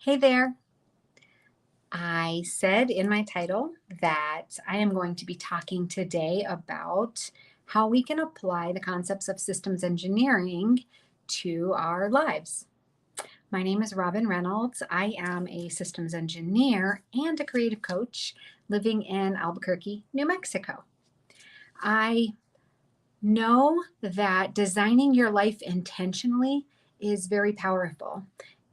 Hey there. I said in my title that I am going to be talking today about how we can apply the concepts of systems engineering to our lives. My name is Robin Reynolds. I am a systems engineer and a creative coach living in Albuquerque, New Mexico. I know that designing your life intentionally is very powerful.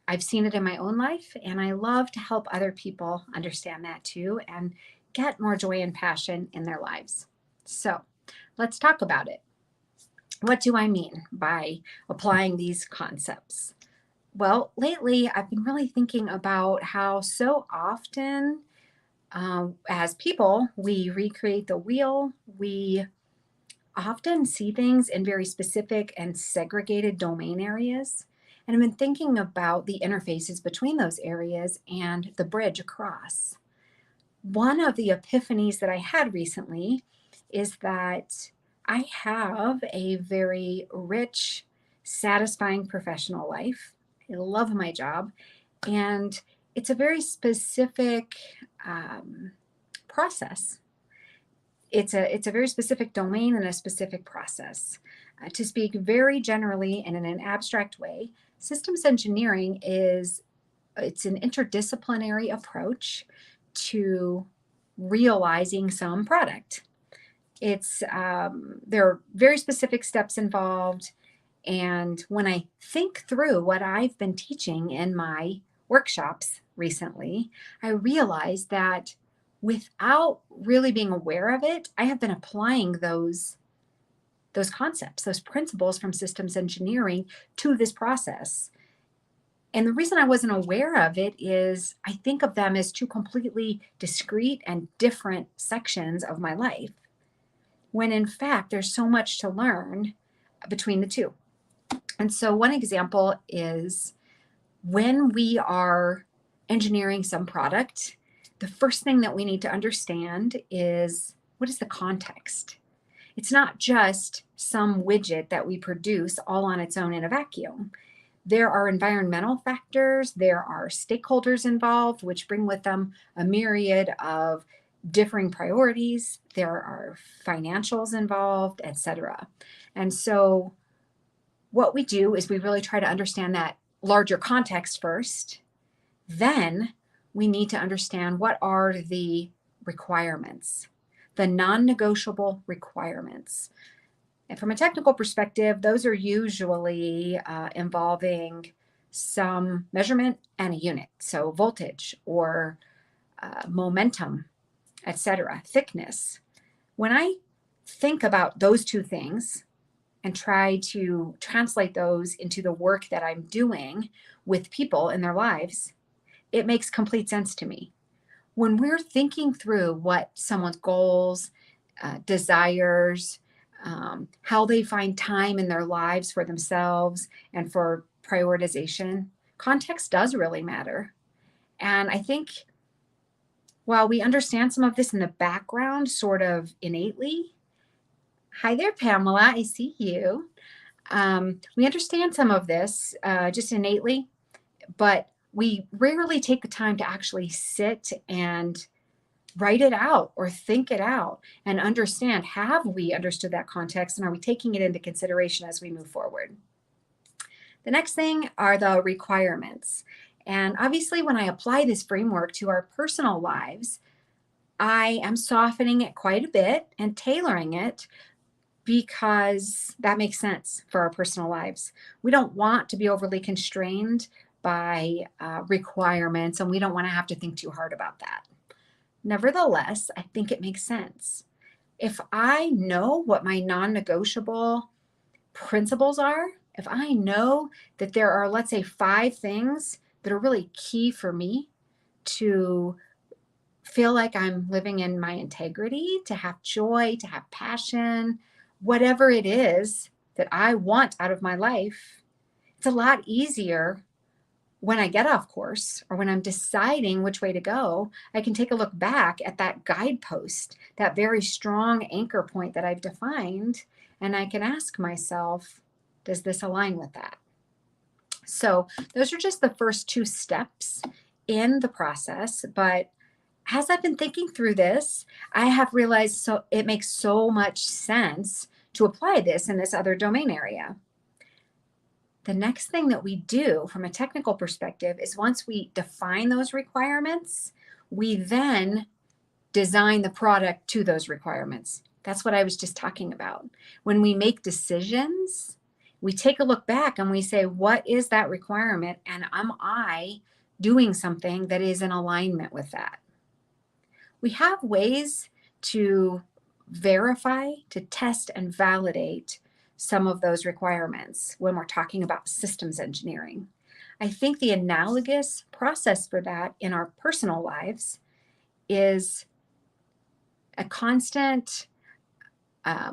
I've seen it in my own life, and I love to help other people understand that too and get more joy and passion in their lives. So let's talk about it. What do I mean by applying these concepts? Well, lately I've been really thinking about how so often, as people, we recreate the wheel. We often see things in very specific and segregated domain areas. And I've been thinking about the interfaces between those areas and the bridge across. One of the epiphanies that I had recently is that I have a very rich, satisfying professional life. I love my job, and it's a very specific process. It's a very specific domain and a specific process. To speak very generally and in an abstract way, systems engineering it's an interdisciplinary approach to realizing some product. There are very specific steps involved, and when I think through what I've been teaching in my workshops recently, I realize that without really being aware of it, I have been applying those concepts, those principles from systems engineering to this process. And the reason I wasn't aware of it is I think of them as two completely discrete and different sections of my life, when in fact there's so much to learn between the two. And so one example is when we are engineering some product, the first thing that we need to understand is, what is the context? It's not just some widget that we produce all on its own in a vacuum. There are environmental factors, there are stakeholders involved, which bring with them a myriad of differing priorities. There are financials involved, etc. And so what we do is we really try to understand that larger context first. Then we need to understand what are the requirements, the non-negotiable requirements. And from a technical perspective, those are usually involving some measurement and a unit. So voltage or momentum, etc., thickness. When I think about those two things and try to translate those into the work that I'm doing with people in their lives, it makes complete sense to me. When we're thinking through what someone's goals, desires, how they find time in their lives for themselves and for prioritization, context does really matter. And I think while we understand some of this in the background, sort of innately, hi there, Pamela, I see you. We understand some of this just innately, but we rarely take the time to actually sit and write it out or think it out and understand, have we understood that context and are we taking it into consideration as we move forward? The next thing are the requirements. And obviously, when I apply this framework to our personal lives, I am softening it quite a bit and tailoring it because that makes sense for our personal lives. We don't want to be overly constrained by requirements, and we don't want to have to think too hard about that. Nevertheless, I think it makes sense. If I know what my non-negotiable principles are, if I know that there are, let's say, 5 things that are really key for me to feel like I'm living in my integrity, to have joy, to have passion, whatever it is that I want out of my life, it's a lot easier when I get off course or when I'm deciding which way to go. I can take a look back at that guidepost, that very strong anchor point that I've defined, and I can ask myself, does this align with that? So those are just the first 2 steps in the process, but as I've been thinking through this, I have realized so it makes so much sense to apply this in this other domain area. The next thing that we do from a technical perspective is once we define those requirements, we then design the product to those requirements. That's what I was just talking about. When we make decisions, we take a look back and we say, what is that requirement? And am I doing something that is in alignment with that? We have ways to verify, to test and validate some of those requirements when we're talking about systems engineering. I think the analogous process for that in our personal lives is a constant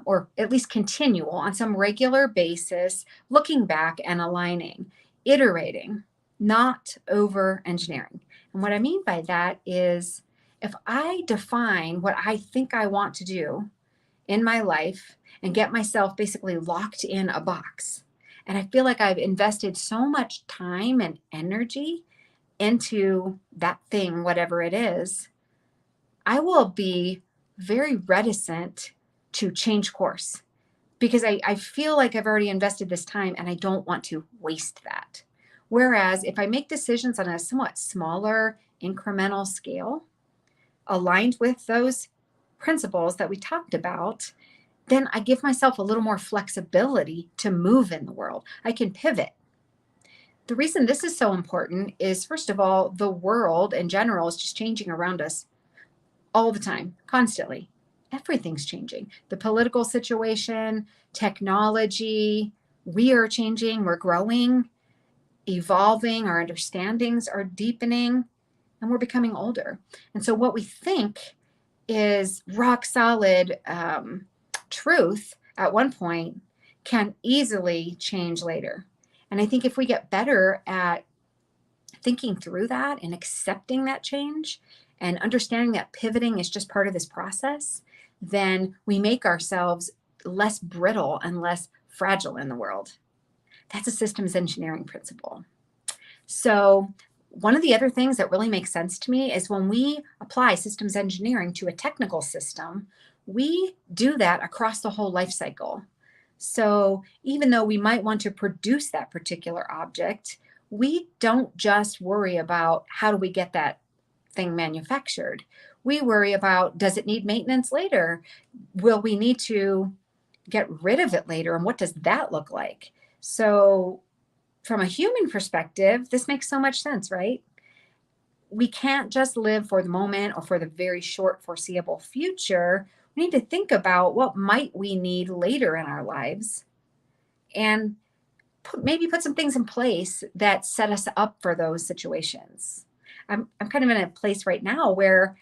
or at least continual on some regular basis, looking back and aligning, iterating, not over engineering. And what I mean by that is if I define what I think I want to do in my life and get myself basically locked in a box, and I feel like I've invested so much time and energy into that thing, whatever it is, I will be very reticent to change course because I feel like I've already invested this time and I don't want to waste that. Whereas if I make decisions on a somewhat smaller incremental scale, aligned with those principles that we talked about, then I give myself a little more flexibility to move in the world. I can pivot. The reason this is so important is, first of all, the world in general is just changing around us all the time, constantly. Everything's changing. The political situation, technology, we are changing, we're growing, evolving, our understandings are deepening, and we're becoming older. And so what we think is rock solid truth at one point can easily change later. And I think if we get better at thinking through that and accepting that change and understanding that pivoting is just part of this process, then we make ourselves less brittle and less fragile in the world. That's a systems engineering principle. So one of the other things that really makes sense to me is when we apply systems engineering to a technical system, we do that across the whole life cycle. So even though we might want to produce that particular object, we don't just worry about how do we get that thing manufactured. We worry about, does it need maintenance later? Will we need to get rid of it later? And what does that look like? So from a human perspective, this makes so much sense, right? We can't just live for the moment or for the very short foreseeable future. We need to think about what might we need later in our lives and maybe put some things in place that set us up for those situations. I'm kind of in a place right now where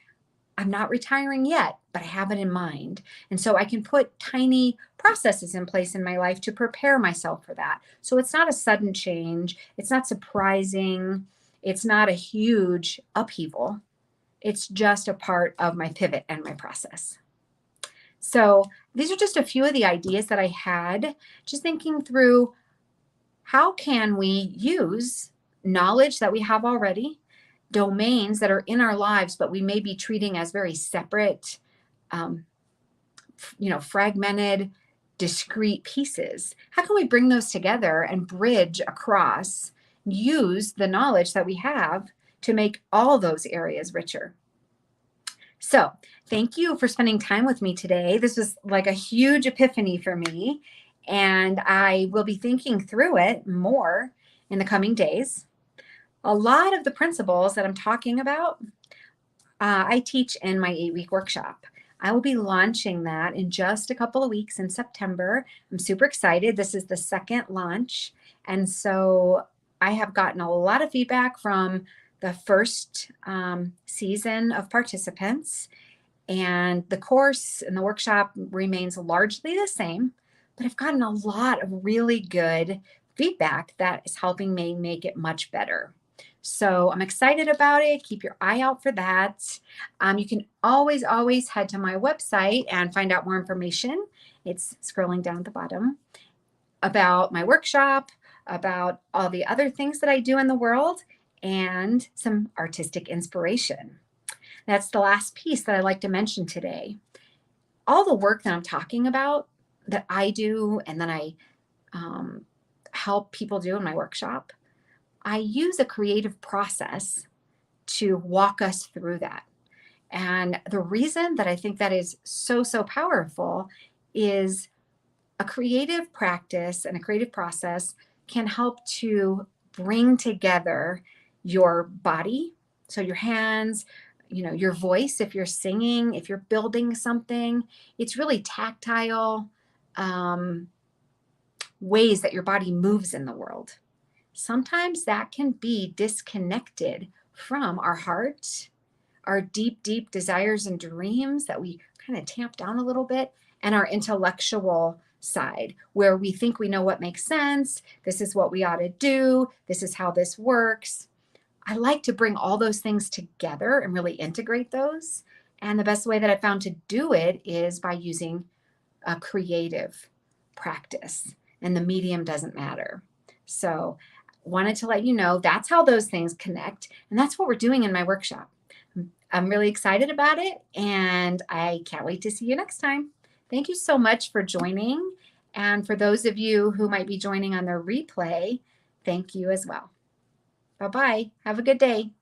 I'm not retiring yet, but I have it in mind. And so I can put tiny processes in place in my life to prepare myself for that. So it's not a sudden change. It's not surprising. It's not a huge upheaval. It's just a part of my pivot and my process. So these are just a few of the ideas that I had, just thinking through how can we use knowledge that we have already, domains that are in our lives, but we may be treating as very separate, fragmented, discrete pieces. How can we bring those together and bridge across, use the knowledge that we have to make all those areas richer? So thank you for spending time with me today. This was like a huge epiphany for me, and I will be thinking through it more in the coming days. A lot of the principles that I'm talking about, I teach in my 8-week workshop. I will be launching that in just a couple of weeks in September. I'm super excited. This is the second launch. And so I have gotten a lot of feedback from the first season of participants. And the course and the workshop remains largely the same, but I've gotten a lot of really good feedback that is helping me make it much better. So I'm excited about it. Keep your eye out for that. You can always head to my website and find out more information. It's scrolling down at the bottom about my workshop, about all the other things that I do in the world. and some artistic inspiration. That's the last piece that I'd like to mention today. All the work that I'm talking about that I do and that I help people do in my workshop, I use a creative process to walk us through that. And the reason that I think that is so, so powerful is a creative practice and a creative process can help to bring together your body, so your hands, your voice, if you're singing, if you're building something. It's really tactile ways that your body moves in the world. Sometimes that can be disconnected from our heart, our deep, deep desires and dreams that we kind of tamp down a little bit, and our intellectual side, where we think we know what makes sense. This is what we ought to do. This is how this works. I like to bring all those things together and really integrate those. And the best way that I found to do it is by using a creative practice, and the medium doesn't matter. So, wanted to let you know that's how those things connect. And that's what we're doing in my workshop. I'm really excited about it, and I can't wait to see you next time. Thank you so much for joining. And for those of you who might be joining on the replay, thank you as well. Bye-bye. Have a good day.